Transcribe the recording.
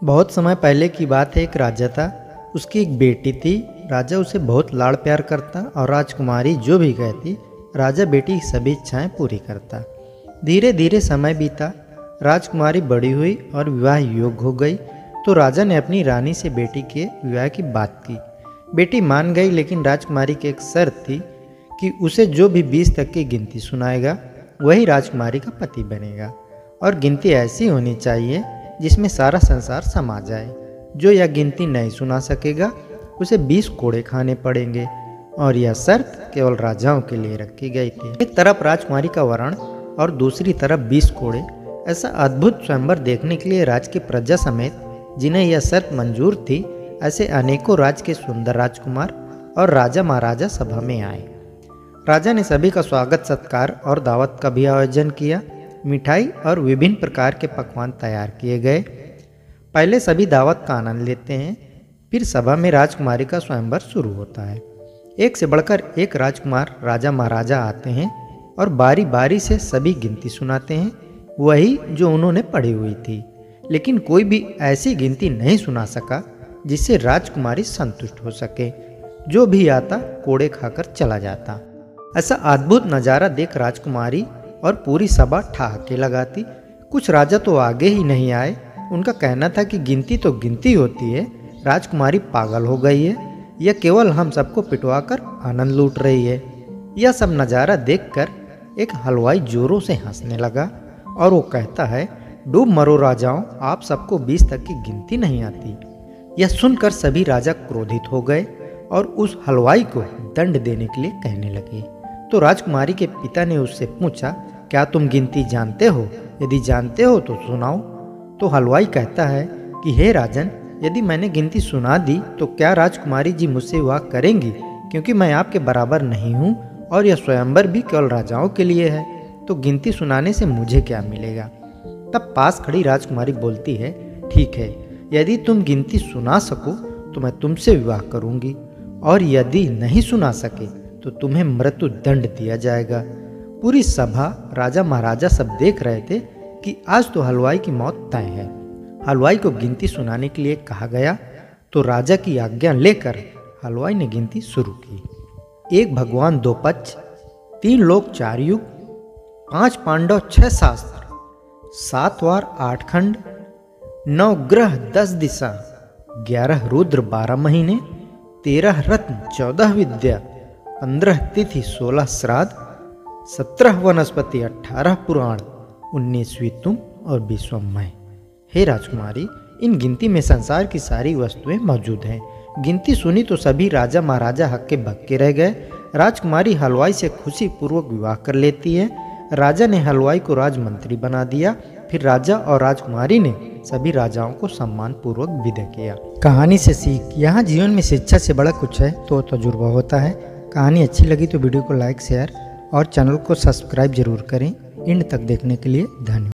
बहुत समय पहले की बात है। एक राजा था, उसकी एक बेटी थी। राजा उसे बहुत लाड़ प्यार करता और राजकुमारी जो भी कहती राजा बेटी की सभी इच्छाएं पूरी करता। धीरे धीरे समय बीता, राजकुमारी बड़ी हुई और विवाह योग्य हो गई। तो राजा ने अपनी रानी से बेटी के विवाह की बात की। बेटी मान गई, लेकिन राजकुमारी की एक शर्त थी कि उसे जो भी 20 तक की गिनती सुनाएगा वही राजकुमारी का पति बनेगा, और गिनती ऐसी होनी चाहिए जिसमें सारा संसार समा जाए। जो यह गिनती नहीं सुना सकेगा उसे 20 कोड़े खाने पड़ेंगे, और यह शर्त केवल राजाओं के लिए रखी गई थी। एक तरफ राजकुमारी का वरण और दूसरी तरफ 20 कोड़े। ऐसा अद्भुत स्वयंवर देखने के लिए राज की प्रजा समेत जिन्हें यह शर्त मंजूर थी, ऐसे अनेकों राज्य के सुंदर राजकुमार और राजा महाराजा सभा में आए। राजा ने सभी का स्वागत सत्कार और दावत का भी आयोजन किया। मिठाई और विभिन्न प्रकार के पकवान तैयार किए गए। पहले सभी दावत का आनंद लेते हैं, फिर सभा में राजकुमारी का स्वयंवर शुरू होता है। एक से बढ़कर एक राजकुमार राजा महाराजा आते हैं और बारी बारी से सभी गिनती सुनाते हैं, वही जो उन्होंने पढ़ी हुई थी। लेकिन कोई भी ऐसी गिनती नहीं सुना सका जिससे राजकुमारी संतुष्ट हो सके। जो भी आता कोड़े खाकर चला जाता। ऐसा अद्भुत नज़ारा देख राजकुमारी और पूरी सभा ठहाके लगाती। कुछ राजा तो आगे ही नहीं आए। उनका कहना था कि गिनती तो गिनती होती है, राजकुमारी पागल हो गई है, यह केवल हम सबको पिटवाकर आनंद लूट रही है। यह सब नज़ारा देखकर एक हलवाई जोरों से हंसने लगा और वो कहता है, डूब मरो राजाओं, आप सबको 20 तक की गिनती नहीं आती। यह सुनकर सभी राजा क्रोधित हो गए और उस हलवाई को दंड देने के लिए कहने लगे। तो राजकुमारी के पिता ने उससे पूछा, क्या तुम गिनती जानते हो? यदि जानते हो तो सुनाओ। तो हलवाई कहता है कि हे राजन, यदि मैंने गिनती सुना दी तो क्या राजकुमारी जी मुझसे विवाह करेंगी? क्योंकि मैं आपके बराबर नहीं हूँ और यह स्वयंवर भी केवल राजाओं के लिए है, तो गिनती सुनाने से मुझे क्या मिलेगा? तब पास खड़ी राजकुमारी बोलती है, ठीक है, यदि तुम गिनती सुना सको तो मैं तुमसे विवाह करूँगी, और यदि नहीं सुना सके तो तुम्हें मृत्यु दंड दिया जाएगा। पूरी सभा राजा महाराजा सब देख रहे थे कि आज तो हलवाई की मौत तय है। हलवाई को गिनती सुनाने के लिए कहा गया, तो राजा की आज्ञा लेकर हलवाई ने गिनती शुरू की। 1 भगवान 2 पक्ष, 3 लोक 4 युग, 5 पांडव 6 शास्त्र, 7 वार 8 खंड, 9 ग्रह 10 दिशा, 11 रुद्र 12 महीने, 13 रत्न 14 विद्या, 15 तिथि 16 श्राद्ध, 17 वनस्पति 18 पुराण, 19वीं तुम और 20वां मैं। हे राजकुमारी, इन गिनती में संसार की सारी वस्तुएं मौजूद हैं। गिनती सुनी तो सभी राजा महाराजा हक्के बक्के रह गए। राजकुमारी हलवाई से खुशी पूर्वक विवाह कर लेती है। राजा ने हलवाई को राजमंत्री बना दिया। फिर राजा और राजकुमारी ने सभी राजाओं को सम्मान पूर्वक विदा किया। कहानी से सीख, यहाँ जीवन में शिक्षा से बड़ा कुछ है तो तजुर्बा होता है। कहानी अच्छी लगी तो वीडियो को लाइक, शेयर और चैनल को सब्सक्राइब जरूर करें। एंड तक देखने के लिए धन्यवाद।